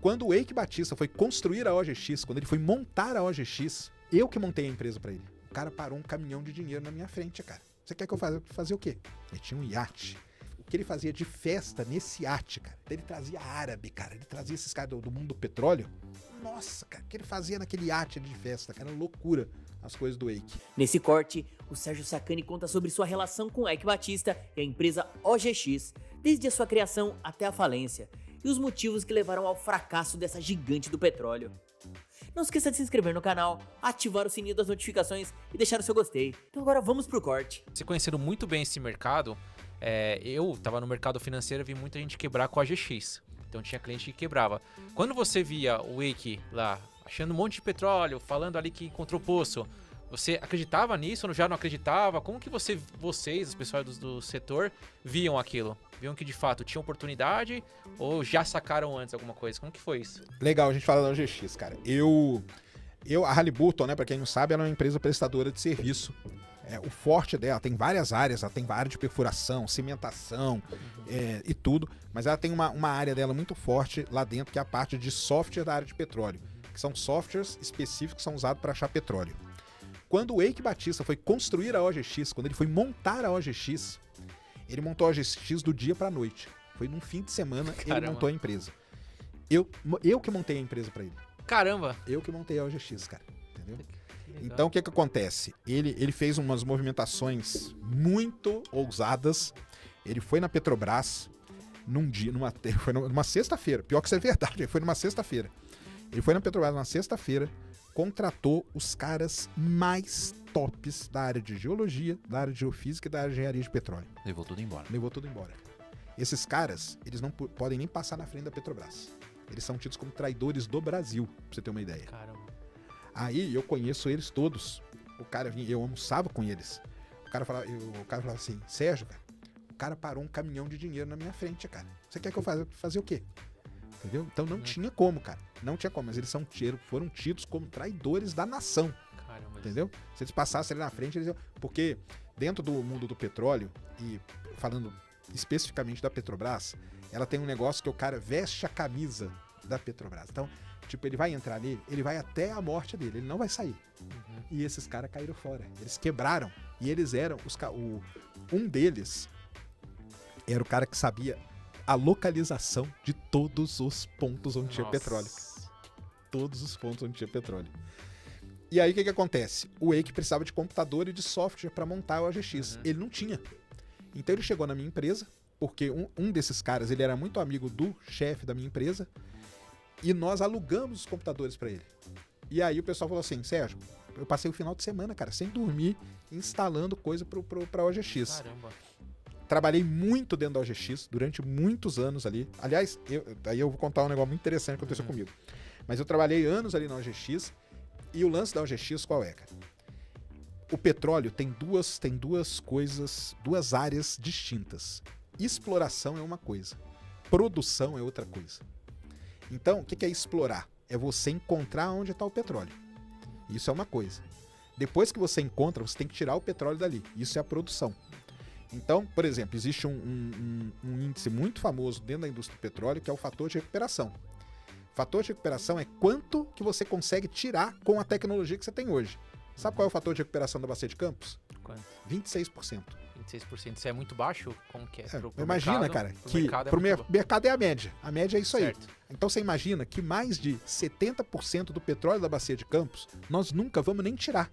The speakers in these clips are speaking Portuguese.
Quando o Eike Batista foi construir a OGX, quando ele foi montar a OGX, eu que montei a empresa para ele. O cara parou um caminhão de dinheiro na minha frente, cara. Você quer que eu fazer o quê? Ele tinha um iate. O que ele fazia de festa nesse iate, cara? Ele trazia árabe, cara. Ele trazia esses caras do mundo do petróleo. Nossa, cara, o que ele fazia naquele iate de festa, cara? Era loucura as coisas do Eike. Nesse corte, o Sérgio Sacani conta sobre sua relação com o Eike Batista e a empresa OGX, desde a sua criação até a falência, e os motivos que levaram ao fracasso dessa gigante do petróleo. Não esqueça de se inscrever no canal, ativar o sininho das notificações e deixar o seu gostei. Então agora vamos pro corte. Você conhecendo muito bem esse mercado, eu tava no mercado financeiro e vi muita gente quebrar com a GX. Então tinha cliente que quebrava. Quando você via o Eike lá, achando um monte de petróleo, falando ali que encontrou poço, você acreditava nisso ou já não acreditava? Como que vocês, os pessoal do setor, viam aquilo? Viam que de fato tinha oportunidade ou já sacaram antes alguma coisa? Como que foi isso? Legal, a gente fala da OGX, cara. A Halliburton, né, pra quem não sabe, ela é uma empresa prestadora de serviço. O forte dela tem várias áreas, ela tem área de perfuração, cimentação e tudo, mas ela tem uma área dela muito forte lá dentro, que é a parte de software da área de petróleo, que são softwares específicos que são usados para achar petróleo. Quando o Eike Batista foi construir a OGX, quando ele foi montar a OGX, ele montou a OGX do dia para a noite. Foi num fim de semana. Caramba. Ele montou a empresa. Eu que montei a empresa para ele. Caramba! Eu que montei a OGX, cara. Entendeu? Então o que acontece? Ele fez umas movimentações muito ousadas. Ele foi na Petrobras foi numa sexta-feira. Pior que isso é verdade, ele foi numa sexta-feira. Ele foi na Petrobras numa sexta-feira, contratou os caras mais tops da área de geologia, da área de geofísica e da área de engenharia de petróleo. Levou tudo embora. Esses caras, eles não podem nem passar na frente da Petrobras. Eles são tidos como traidores do Brasil, pra você ter uma ideia. Caramba. Aí eu conheço eles todos. O cara vinha, eu almoçava com eles. O cara falava assim, Sérgio, cara, o cara parou um caminhão de dinheiro na minha frente, cara. Você quer que eu fazer o quê? Entendeu? Então não tinha como, cara. Não tinha como, mas eles foram tidos como traidores da nação. Caramba. Entendeu? Se eles passassem ali na frente, eles iam... Porque dentro do mundo do petróleo, e falando especificamente da Petrobras, ela tem um negócio que o cara veste a camisa da Petrobras. Então, tipo, ele vai entrar ali, ele vai até a morte dele, ele não vai sair. E esses caras caíram fora. Eles quebraram. E eles eram um deles era o cara que sabia a localização de todos os pontos onde tinha petróleo. Todos os pontos onde tinha petróleo. E aí o que acontece? O Eike precisava de computador e de software para montar o OGX. Ele não tinha. Então ele chegou na minha empresa, porque um desses caras, ele era muito amigo do chefe da minha empresa, e nós alugamos os computadores para ele. E aí o pessoal falou assim, Sérgio, eu passei o final de semana, cara, sem dormir, instalando coisa pra OGX. Caramba. Trabalhei muito dentro da OGX, durante muitos anos ali. Aliás, aí eu vou contar um negócio muito interessante que aconteceu comigo. Mas eu trabalhei anos ali na OGX, e o lance da OGX qual é, cara? O petróleo tem duas coisas, duas áreas distintas. Exploração é uma coisa, produção é outra coisa. Então, o que é explorar? É você encontrar onde está o petróleo. Isso é uma coisa. Depois que você encontra, você tem que tirar o petróleo dali. Isso é a produção. Então, por exemplo, existe um índice muito famoso dentro da indústria do petróleo, que é o fator de recuperação. O fator de recuperação é quanto que você consegue tirar com a tecnologia que você tem hoje. Sabe qual é o fator de recuperação da Bacia de Campos? Quanto? 26%. 26%. Isso é muito baixo? Como que é? Imagina, mercado, cara, pro que mercado pro muito mercado é a média. A média é isso certo. aí. Então você imagina que mais de 70% do petróleo da Bacia de Campos nós nunca vamos nem tirar.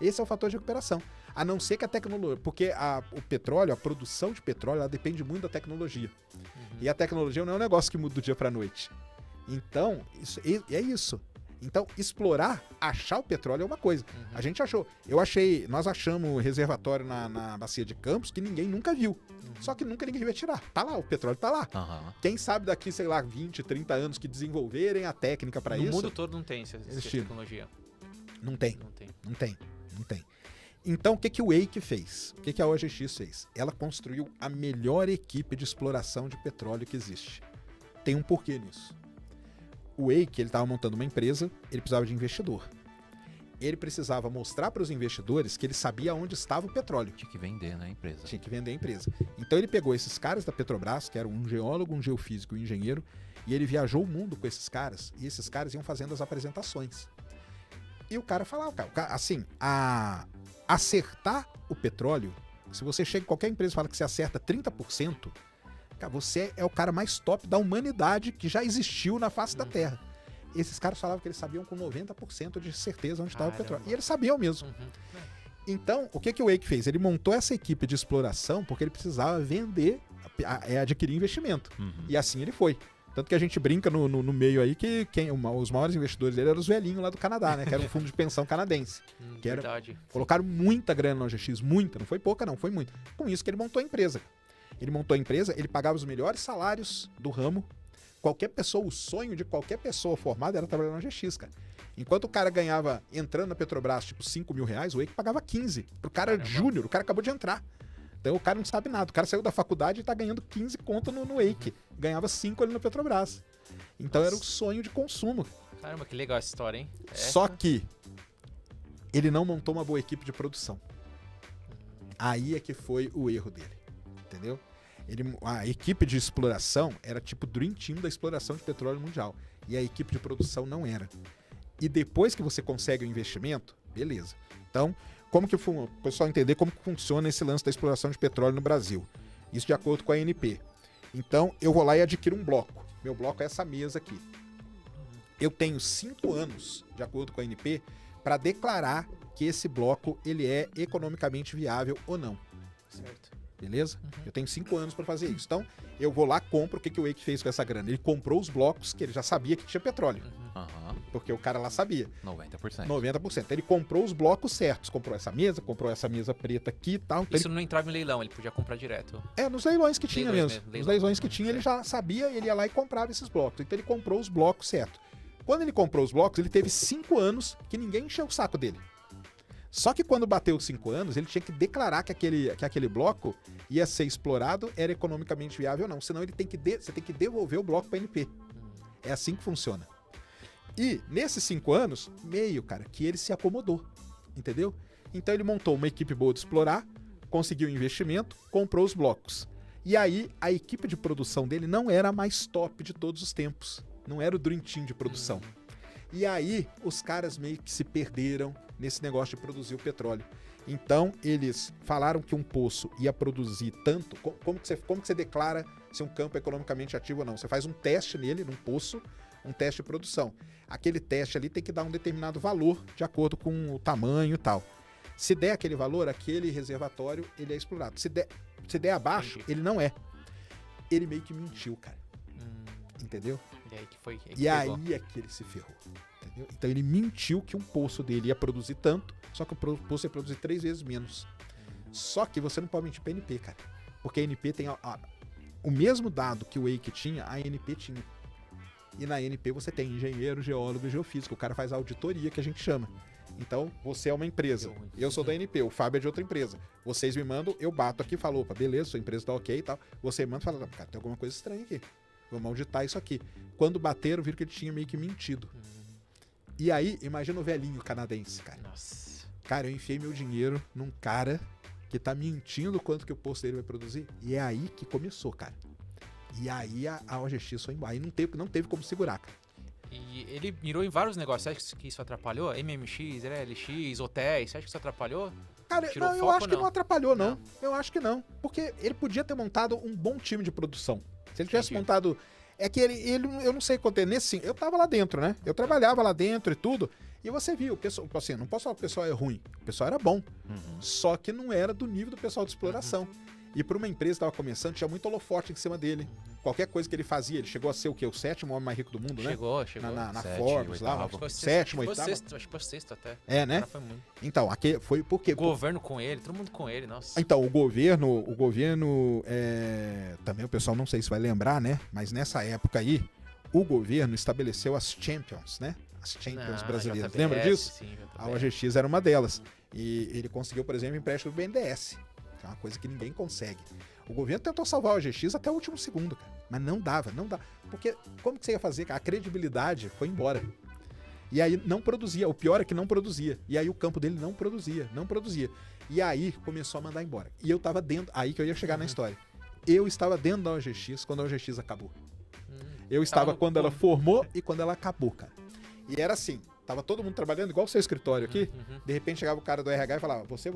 Esse é o fator de recuperação. A não ser que a tecnologia... Porque o petróleo, a produção de petróleo, ela depende muito da tecnologia. E a tecnologia não é um negócio que muda do dia para a noite. Então, é isso. Então, explorar, achar o petróleo é uma coisa. A gente achou. Nós achamos reservatório na Bacia de Campos que ninguém nunca viu. Só que nunca ninguém vai tirar. Tá lá, o petróleo tá lá. Quem sabe daqui, sei lá, 20, 30 anos que desenvolverem a técnica para isso... No mundo todo não tem essa tecnologia. Não tem. Então, o que o Eike fez? O que a OGX fez? Ela construiu a melhor equipe de exploração de petróleo que existe. Tem um porquê nisso. O Eike, ele estava montando uma empresa, ele precisava de investidor. Ele precisava mostrar para os investidores que ele sabia onde estava o petróleo. Tinha que vender, né, a empresa. Tinha que vender a empresa. Então ele pegou esses caras da Petrobras, que eram um geólogo, um geofísico e um engenheiro, E ele viajou o mundo com esses caras, e esses caras iam fazendo as apresentações. E o cara falava, assim, acertar o petróleo, se você chega em qualquer empresa e fala que você acerta 30%, cara, você é o cara mais top da humanidade que já existiu na face da Terra. Esses caras falavam que eles sabiam com 90% de certeza onde estava o petróleo. E eles sabiam mesmo. Então, o que o Wake fez? Ele montou essa equipe de exploração porque ele precisava vender, adquirir investimento. E assim ele foi. Tanto que a gente brinca no meio aí que os maiores investidores dele eram os velhinhos lá do Canadá, né? Que era um fundo de pensão canadense. Que era, verdade. Colocaram muita grana na OGX, muita. Não foi pouca não, foi muita. Com isso que ele montou a empresa. Ele montou a empresa, ele pagava os melhores salários do ramo. Qualquer pessoa, o sonho de qualquer pessoa formada era trabalhar na OGX, cara. Enquanto o cara ganhava, entrando na Petrobras, tipo 5 mil reais, o Wake pagava 15. Pro cara júnior, o cara acabou de entrar. Então o cara não sabe nada. O cara saiu da faculdade e tá ganhando 15 conto no Wake. Ganhava 5 ali na Petrobras. Então era um sonho de consumo. Caramba, que legal essa história, hein? Só que ele não montou uma boa equipe de produção. Aí é que foi o erro dele. Entendeu? A equipe de exploração era tipo o Dream Team da exploração de petróleo mundial. E a equipe de produção não era. E depois que você consegue o investimento, beleza. Então, como que o pessoal entender como que funciona esse lance da exploração de petróleo no Brasil? Isso de acordo com a ANP. Então, eu vou lá e adquiro um bloco. Meu bloco é essa mesa aqui. Eu tenho 5 anos, de acordo com a ANP, para declarar que esse bloco ele é economicamente viável ou não. Certo. Beleza? Eu tenho 5 anos para fazer isso. Então, eu vou lá, compro. O que o Wake fez com essa grana? Ele comprou os blocos que ele já sabia que tinha petróleo. Porque o cara lá sabia. 90%. 90%. Ele comprou os blocos certos. Comprou essa mesa preta aqui e tal. Então isso não entrava em leilão, ele podia comprar direto. Nos leilões que tinha Leilões mesmo. mesmo, Nos leilões que tinha, ele já sabia, ele ia lá e comprava esses blocos. Então ele comprou os blocos certos. Quando ele comprou os blocos, ele teve 5 anos que ninguém encheu o saco dele. Só que quando bateu os 5 anos, ele tinha que declarar que aquele bloco ia ser explorado, era economicamente viável ou não. Senão você tem que devolver o bloco para a ANP. É assim que funciona. E nesses 5 anos, cara, que ele se acomodou. Entendeu? Então ele montou uma equipe boa de explorar, conseguiu investimento, comprou os blocos. E aí a equipe de produção dele não era a mais top de todos os tempos. Não era o Dream Team de produção. E aí os caras meio que se perderam nesse negócio de produzir o petróleo. Então eles falaram que um poço ia produzir tanto. Como que você declara se um campo é economicamente ativo ou não? Você faz um teste nele, num poço, um teste de produção. Aquele teste ali tem que dar um determinado valor de acordo com o tamanho e tal. Se der aquele valor, aquele reservatório ele é explorado. Se der abaixo, ele não é. Ele meio que mentiu, cara. Entendeu? E aí é que ele se ferrou. Entendeu? Então ele mentiu que um poço dele ia produzir tanto, só que o poço ia produzir 3 vezes menos. Só que você não pode mentir pra ANP, cara. Porque a ANP tem o mesmo dado que o Wake tinha, a ANP tinha. E na ANP você tem engenheiro, geólogo e geofísico. O cara faz a auditoria, que a gente chama. Então, você é uma empresa. Eu sou da ANP, o Fábio é de outra empresa. Vocês me mandam, eu bato aqui e falo, opa, beleza, sua empresa tá ok e tal. Você manda e fala, cara, tem alguma coisa estranha aqui. Vamos auditar isso aqui. Quando bateram, viram que ele tinha meio que mentido. E aí, imagina o velhinho canadense, cara. Nossa. Cara, eu enfiei meu dinheiro num cara que tá mentindo quanto que o posto dele vai produzir. E é aí que começou, cara. E aí a OGX foi embora. Aí não teve como segurar, cara. E ele mirou em vários negócios. Você acha que isso atrapalhou? MMX, LX, hotéis. Você acha que isso atrapalhou? Cara, não, eu acho que não atrapalhou, não. Eu acho que não. Porque ele podia ter montado um bom time de produção. Se ele tivesse montado... É que ele eu não sei quanto é nesse... Eu tava lá dentro, né? Eu trabalhava lá dentro e tudo. E você viu, o pessoal, assim, não posso falar que o pessoal é ruim. O pessoal era bom. Só que não era do nível do pessoal de exploração. E para uma empresa que estava começando, tinha muito holofote em cima dele. Qualquer coisa que ele fazia, ele chegou a ser o quê? O 7º homem mais rico do mundo, né? Chegou. Na Sétimo, Forbes, lá. Acho que foi 7º, 8º. Acho que foi sexto até. É, né? Foi muito. Então, aqui foi por quê? O governo com ele, todo mundo com ele, nossa. Então, o governo também o pessoal não sei se vai lembrar, né? Mas nessa época aí, o governo estabeleceu as Champions, né? As Champions brasileiras. JBS, Lembra disso? Sim, A OGX era uma delas. E ele conseguiu, por exemplo, empréstimo do BNDES. Que é uma coisa que ninguém consegue. O governo tentou salvar a OGX até o último segundo, cara. Mas não dava. Porque como que você ia fazer? A credibilidade foi embora. E aí não produzia. O pior é que não produzia. E aí o campo dele não produzia. E aí começou a mandar embora. E eu tava dentro... Aí que eu ia chegar na história. Eu estava dentro da OGX quando a OGX acabou. Eu estava no quando ela ponto. formou e quando ela acabou, cara. E era assim, tava todo mundo trabalhando igual o seu escritório aqui. De repente chegava o cara do RH e falava, você,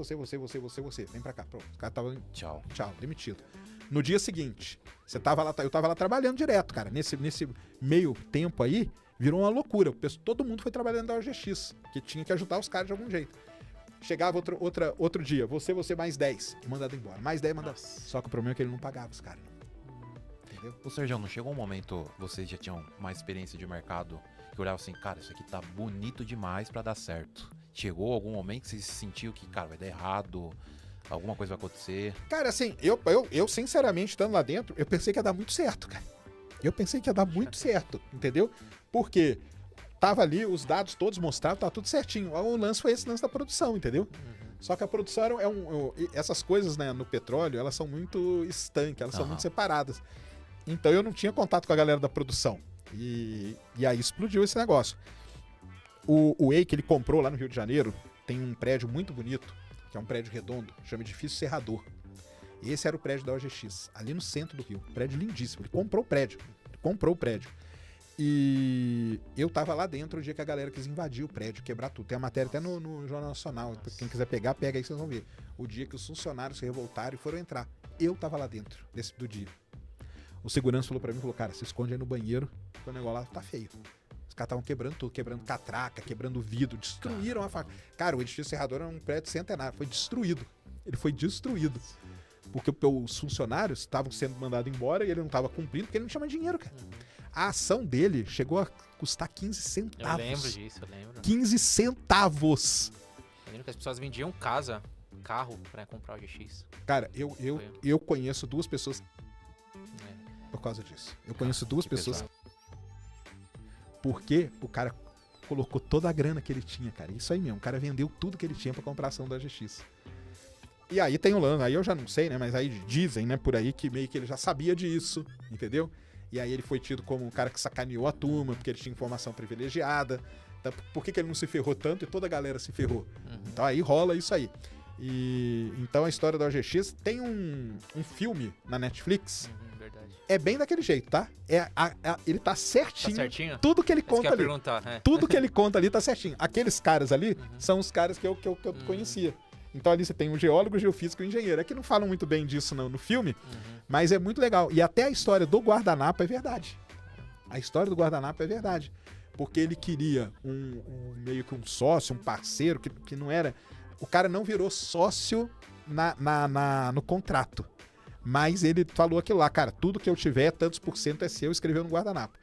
vem pra cá. Pronto, o cara tava, Tchau. demitido. No dia seguinte, você tava lá, eu tava lá trabalhando direto, cara. Nesse meio tempo aí, virou uma loucura. Todo mundo foi trabalhando da OGX, que tinha que ajudar os caras de algum jeito. Chegava outro dia, você mais 10, e mandado embora. Mais 10 mandado. Só que o problema é que ele não pagava os caras. Entendeu? Ô, Sérgio, não chegou um momento, vocês já tinham mais experiência de mercado, que olhava assim, cara, isso aqui tá bonito demais pra dar certo. Chegou algum momento que vocês sentiu que, cara, vai dar errado, alguma coisa vai acontecer? Cara, assim, eu sinceramente, estando lá dentro, eu pensei que ia dar muito certo, cara. Eu pensei que ia dar muito certo, entendeu? Porque tava ali, os dados todos mostravam, tá tudo certinho. O lance foi esse lance da produção, entendeu? Só que a produção essas coisas, né, no petróleo, elas são muito estanques, elas são muito separadas. Então eu não tinha contato com a galera da produção. E aí explodiu esse negócio. O Wake, ele comprou lá no Rio de Janeiro, tem um prédio muito bonito, que é um prédio redondo, chama Edifício Serrador. Esse era o prédio da OGX, ali no centro do Rio. Prédio lindíssimo. Ele comprou o prédio. E eu tava lá dentro o dia que a galera quis invadir o prédio, quebrar tudo. Tem a matéria até no Jornal Nacional. Quem quiser pegar, pega aí que vocês vão ver. O dia que os funcionários se revoltaram e foram entrar. Eu tava lá dentro do dia. O segurança falou pra mim, cara, se esconde aí no banheiro, que o negócio lá tá feio. Os caras estavam quebrando tudo, quebrando catraca, quebrando vidro, destruíram a fábrica. Cara, o edifício Serrador era um prédio centenário, foi destruído. Ele foi destruído. Porque os funcionários estavam sendo mandados embora e ele não estava cumprindo, porque ele não tinha mais dinheiro, cara. A ação dele chegou a custar 15 centavos. Eu lembro disso, eu lembro. 15 centavos. Eu lembro que as pessoas vendiam carro pra comprar o GX. Cara, eu conheço duas pessoas por causa disso. Eu conheço duas pessoas porque o cara colocou toda a grana que ele tinha, cara. Isso aí mesmo, o cara vendeu tudo que ele tinha pra comprar a ação da GX. E aí tem o lance, aí eu já não sei, né, mas aí dizem, né, por aí que meio que ele já sabia disso, entendeu? E aí ele foi tido como um cara que sacaneou a turma, porque ele tinha informação privilegiada. Então, por que ele não se ferrou tanto e toda a galera se ferrou? Então aí rola isso aí. E então a história da OGX tem um filme na Netflix. Verdade. É bem daquele jeito, tá? Ele tá certinho. Tá certinho? Tudo que ele Isso que eu conta ia ali. perguntar, né? Tudo que ele conta ali tá certinho. Aqueles caras ali são os caras que eu conhecia. Então ali você tem um geólogo, um geofísico e um engenheiro. É que não falam muito bem disso no filme, mas é muito legal. E até a história do guardanapo é verdade. A história do guardanapo é verdade. Porque ele queria meio que um sócio, um parceiro, que não era... O cara não virou sócio no contrato. Mas ele falou aquilo lá, cara, tudo que eu tiver, tantos por cento é seu, escreveu no guardanapo.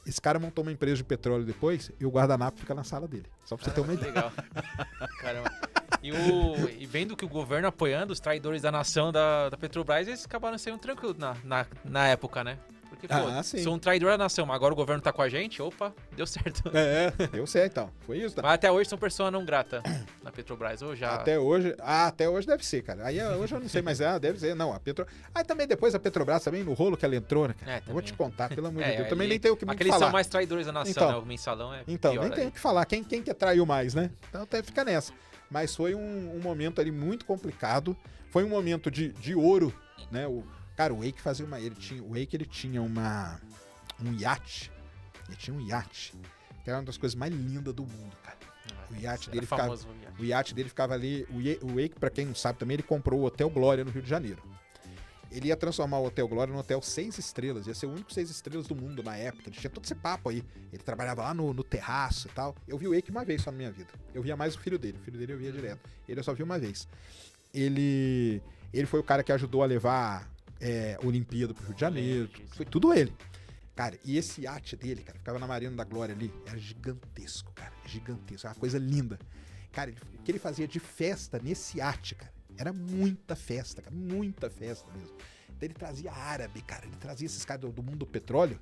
Esse cara montou uma empresa de petróleo depois e o guardanapo fica na sala dele. Só pra você ter uma ideia. Legal. Caramba. E vendo que o governo apoiando os traidores da nação da Petrobras, eles acabaram sendo tranquilos na época, né? Porque, pô, sim. sou um traidor da nação, mas agora o governo tá com a gente, opa, deu certo. Deu certo então. Foi isso, tá? Mas até hoje são pessoa não grata na Petrobras, ou já... Até hoje deve ser, cara. Aí hoje eu não sei, mas deve ser. Não, a Petrobras... Aí também depois a Petrobras também, no rolo que ela entrou, né, cara? Eu vou te contar, pelo amor de Deus. Eu também nem tenho o que muito Aqueles falar. são mais traidores da nação, Então, né? O mensalão é Então, pior nem tenho o que falar. Quem que traiu mais, né? Então até fica nessa. Mas foi um momento ali muito complicado. Foi um momento de ouro, né? Cara, o Wake fazia uma... Ele tinha um iate. Ele tinha um iate. Que era uma das coisas mais lindas do mundo, cara. O iate dele ficava... famoso, O iate dele ficava ali... O Wake, pra quem não sabe também, ele comprou o Hotel Glória no Rio de Janeiro. Ele ia transformar o Hotel Glória num hotel 6 estrelas. Ia ser o único 6 estrelas do mundo na época. Ele tinha todo esse papo aí. Ele trabalhava lá no terraço e tal. Eu vi o Wake uma vez só na minha vida. Eu via mais o filho dele. O filho dele eu via direto. Ele eu só vi uma vez. Ele foi o cara que ajudou a levar Olimpíada pro Rio de Janeiro. Foi tudo ele. Cara, e esse iate dele, cara, ficava na Marina da Glória ali. Era gigantesco, cara. Gigantesco. Era uma coisa linda. Cara, o que ele fazia de festa nesse iate, cara, era muita festa, cara. Muita festa mesmo. Então ele trazia árabe, cara. Ele trazia esses caras do mundo do petróleo.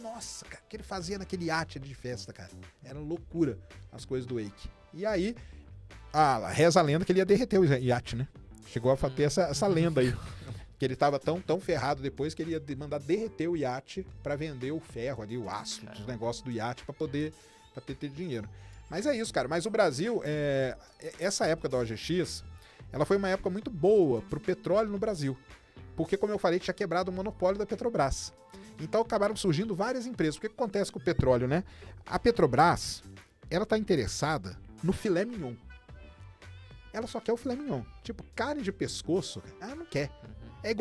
Nossa, cara, o que ele fazia naquele iate de festa, cara. Era loucura as coisas do Wake. E aí, reza a lenda que ele ia derreter o iate, né? Chegou a ter essa lenda aí. Que ele tava tão ferrado depois que ele ia mandar derreter o iate pra vender o ferro ali, o aço, os negócios do iate pra ter dinheiro. Mas é isso, cara. Mas o Brasil, essa época da OGX, ela foi uma época muito boa pro petróleo no Brasil. Porque, como eu falei, tinha quebrado o monopólio da Petrobras. Então acabaram surgindo várias empresas. O que acontece com o petróleo, né? A Petrobras, ela tá interessada no filé mignon. Ela só quer o filé mignon. Tipo, carne de pescoço, ela não quer. É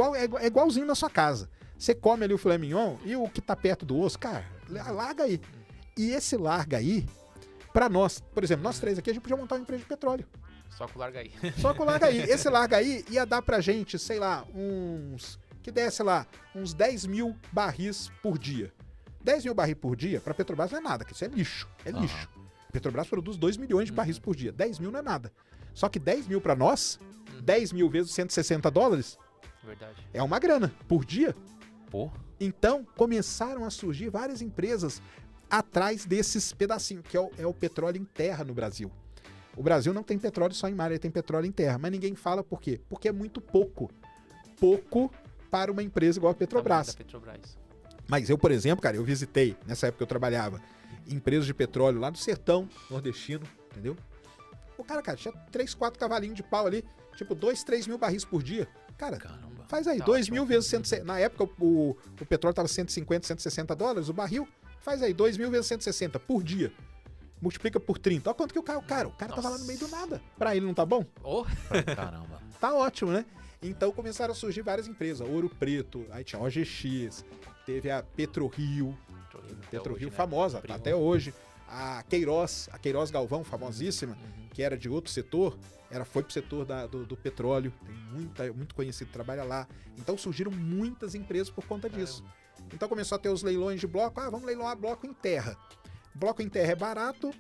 igualzinho na sua casa. Você come ali o filé mignon e o que tá perto do osso, cara, larga aí. E esse larga aí, pra nós, por exemplo, nós três aqui, a gente podia montar uma empresa de petróleo. Só com o larga aí. Só com o larga aí. Esse larga aí ia dar pra gente, sei lá, que desse lá, uns 10 mil barris por dia. 10 mil barris por dia, pra Petrobras não é nada, que isso é lixo. É lixo. A Petrobras produz 2 milhões de barris por dia. 10 mil não é nada. Só que 10 mil pra nós, 10 mil vezes $160, Verdade. é uma grana por dia. Pô, Então, começaram a surgir várias empresas atrás desses pedacinhos, que é o petróleo em terra no Brasil. O Brasil não tem petróleo só em mar, ele tem petróleo em terra. Mas ninguém fala por quê? Porque é muito pouco. Pouco para uma empresa igual a Petrobras. Da Petrobras. Mas eu, por exemplo, cara, eu visitei, nessa época que eu trabalhava, empresas de petróleo lá do sertão nordestino, entendeu? O cara, tinha 3, 4 cavalinhos de pau ali, tipo 2, 3 mil barris por dia. Cara, caramba. faz aí, Tá 2 ótimo. mil vezes 160. Na época o petróleo tava 150, 160 dólares o barril. Faz aí, 2 mil vezes 160 por dia. Multiplica por 30. Olha quanto que o cara tava lá no meio do nada. Pra ele não tá bom? Oh, Caramba. Tá ótimo, né? Então começaram a surgir várias empresas. Ouro Preto, aí tinha OGX, teve a PetroRio, PetroRio famosa, tá até hoje. A Queiroz Galvão, famosíssima, que era de outro setor, foi pro setor do petróleo, tem muito conhecido, trabalha lá. Então surgiram muitas empresas por conta disso. Então começou a ter os leilões de bloco, vamos leiloar bloco em terra. Bloco em terra é barato,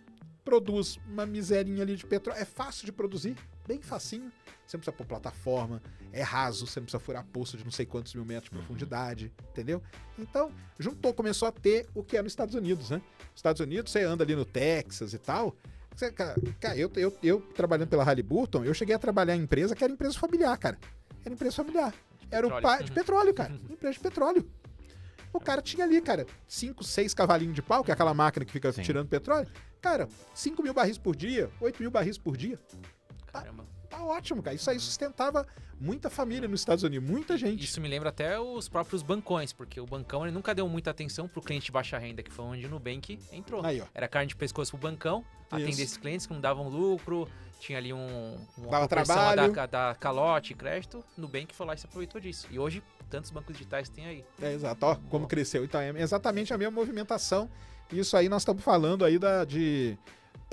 produz uma miserinha ali de petróleo, é fácil de produzir, bem facinho. Você não precisa pôr plataforma, é raso, você não precisa furar poço de não sei quantos mil metros de profundidade, entendeu? Então, começou a ter o que é nos Estados Unidos, né? Nos Estados Unidos, você anda ali no Texas e tal. Cara, eu trabalhando pela Halliburton, eu cheguei a trabalhar em empresa que era empresa familiar, cara. Era empresa familiar. Era o pai de petróleo, cara. Empresa de petróleo. O cara tinha ali, cara, 5, 6 cavalinhos de pau, que é aquela máquina que fica tirando petróleo. Cara, 5 mil barris por dia, 8 mil barris por dia. caramba. Tá ótimo, cara. Isso aí sustentava muita família nos Estados Unidos, muita gente. Isso me lembra até os próprios bancões, porque o bancão ele nunca deu muita atenção pro cliente de baixa renda, que foi onde o Nubank entrou. Aí, ó. Era carne de pescoço pro bancão, atender esses clientes que não davam lucro, tinha ali uma Dava proporção trabalho. da calote, crédito, Nubank foi lá e se aproveitou disso. E hoje, tantos bancos digitais tem aí. É, exato. Ó, como cresceu. Então, é exatamente a mesma movimentação. Isso aí nós estamos falando aí de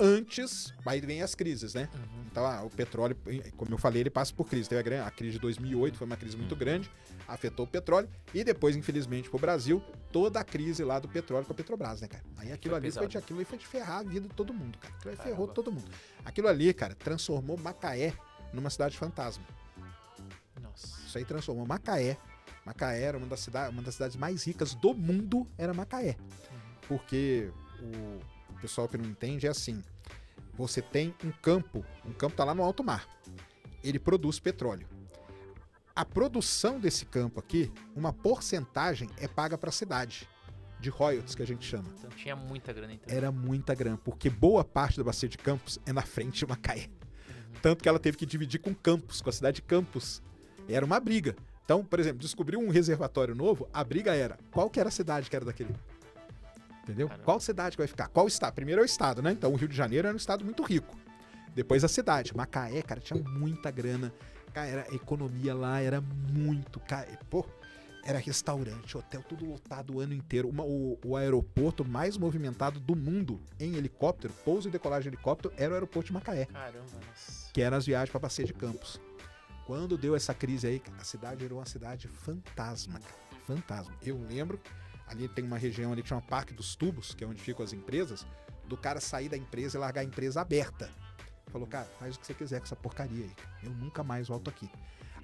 antes, aí vem as crises, né? Então, o petróleo, como eu falei, ele passa por crise. Teve a crise de 2008, foi uma crise muito grande, afetou o petróleo. E depois, infelizmente, pro Brasil, toda a crise lá do petróleo com a Petrobras, né, cara? Aí aquilo ali foi de ferrar a vida de todo mundo, cara. Aquilo aí ferrou todo mundo. Aquilo ali, cara, transformou Macaé numa cidade fantasma. Nossa. Isso aí transformou Macaé. Macaé era uma das cidades mais ricas do mundo, era Macaé. Porque o pessoal que não entende é assim, você tem um campo tá lá no alto mar, ele produz petróleo. A produção desse campo aqui, uma porcentagem é paga para a cidade, de royalties que a gente chama. Então tinha muita grana então. Era muita grana, porque boa parte da bacia de Campos é na frente de Macaé. Tanto que ela teve que dividir com Campos, com a cidade de Campos. Era uma briga. Então, por exemplo, descobriu um reservatório novo, a briga era, qual que era a cidade que era daquele? Entendeu? Caramba. Qual cidade que vai ficar? Qual estado? Primeiro é o estado, né? Então o Rio de Janeiro era um estado muito rico. Depois a cidade. Macaé, cara, tinha muita grana. Cara, a economia lá era muito... Pô, era restaurante, hotel, tudo lotado o ano inteiro. O aeroporto mais movimentado do mundo em helicóptero, pouso e decolagem de helicóptero, era o aeroporto de Macaé. Caramba, nossa. Que eram as viagens para Bacia de Campos. Quando deu essa crise aí, a cidade virou uma cidade fantasma, cara. Fantasma. Eu lembro... Ali tem uma região ali que chama Parque dos Tubos, que é onde ficam as empresas, do cara sair da empresa e largar a empresa aberta. Falou, cara, faz o que você quiser com essa porcaria aí. Eu nunca mais volto aqui.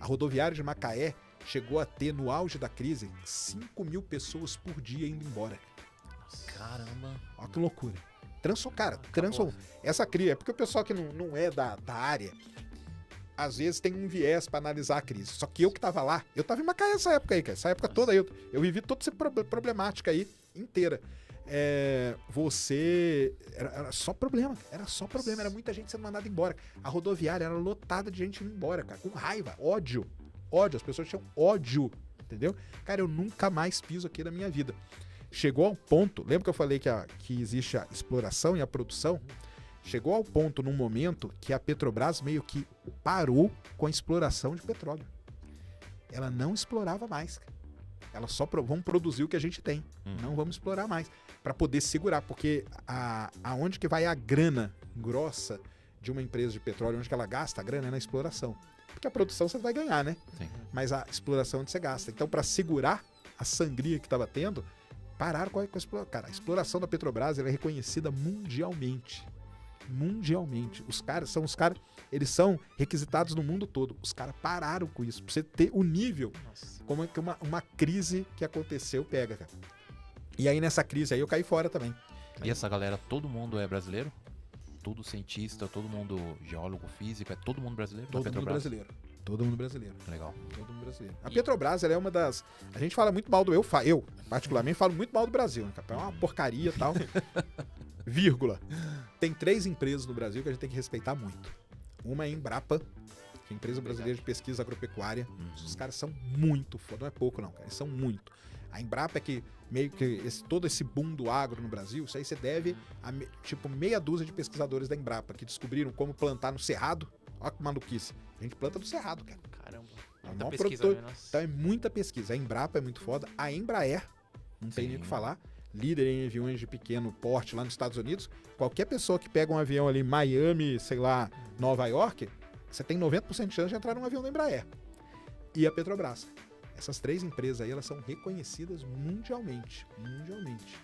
A rodoviária de Macaé chegou a ter, no auge da crise, 5 mil pessoas por dia indo embora. Caramba. Olha que loucura. Transformou. Essa crise, é porque o pessoal que não é da área, às vezes tem um viés pra analisar a crise. Só que eu que tava lá, eu tava em Macaé essa época aí, cara. Essa época toda eu vivi toda essa problemática aí inteira. Era só problema, era muita gente sendo mandada embora. A rodoviária era lotada de gente indo embora, cara, com raiva, ódio. ódio, as pessoas tinham ódio, entendeu? Cara, eu nunca mais piso aqui na minha vida. Chegou ao ponto, lembra que eu falei que existe a exploração e a produção? Chegou ao ponto, num momento, que a Petrobras meio que parou com a exploração de petróleo. Ela não explorava mais, cara. Ela só vamos produzir o que a gente tem, não vamos explorar mais, para poder segurar, porque aonde que vai a grana grossa de uma empresa de petróleo, onde que ela gasta a grana é na exploração. Porque a produção você vai ganhar, né? Sim. Mas a exploração é onde você gasta. Então, para segurar a sangria que estava tendo, pararam com a exploração. Cara, a exploração da Petrobras ela é reconhecida mundialmente. Mundialmente. Eles são requisitados no mundo todo. Os caras pararam com isso. Pra você ter o nível, como é que uma crise que aconteceu pega, cara. E aí, nessa crise aí, eu caí fora também. E essa galera, todo mundo é brasileiro? Todo cientista, todo mundo geólogo, físico, é todo mundo brasileiro? Todo mundo brasileiro. Todo mundo brasileiro. Legal. Todo mundo brasileiro. A Petrobras, ela é uma das... A gente fala muito mal do... Eu, particularmente, falo muito mal do Brasil, né? É uma porcaria e tal. Vírgula. Tem 3 empresas no Brasil que a gente tem que respeitar muito. Uma é a Embrapa, que é a empresa brasileira de pesquisa agropecuária. Os caras são muito foda. Não é pouco, não, cara. Eles são muito. A Embrapa é que meio que todo esse boom do agro no Brasil, isso aí você deve a tipo meia dúzia de pesquisadores da Embrapa que descobriram como plantar no cerrado. Olha que maluquice. A gente planta no cerrado, cara. Caramba. É o Muita maior pesquisa, produtor. né? Nossa. Então é muita pesquisa. A Embrapa é muito foda. A Embraer, não tem nem o que falar. Líder em aviões de pequeno porte lá nos Estados Unidos. Qualquer pessoa que pega um avião ali em Miami, sei lá, Nova York, você tem 90% de chance de entrar num avião da Embraer. E a Petrobras. Essas 3 empresas aí, elas são reconhecidas mundialmente. Mundialmente.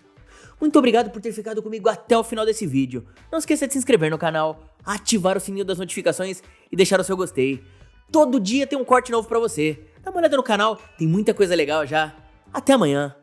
Muito obrigado por ter ficado comigo até o final desse vídeo. Não esqueça de se inscrever no canal, ativar o sininho das notificações e deixar o seu gostei. Todo dia tem um corte novo pra você. Dá uma olhada no canal, tem muita coisa legal já. Até amanhã.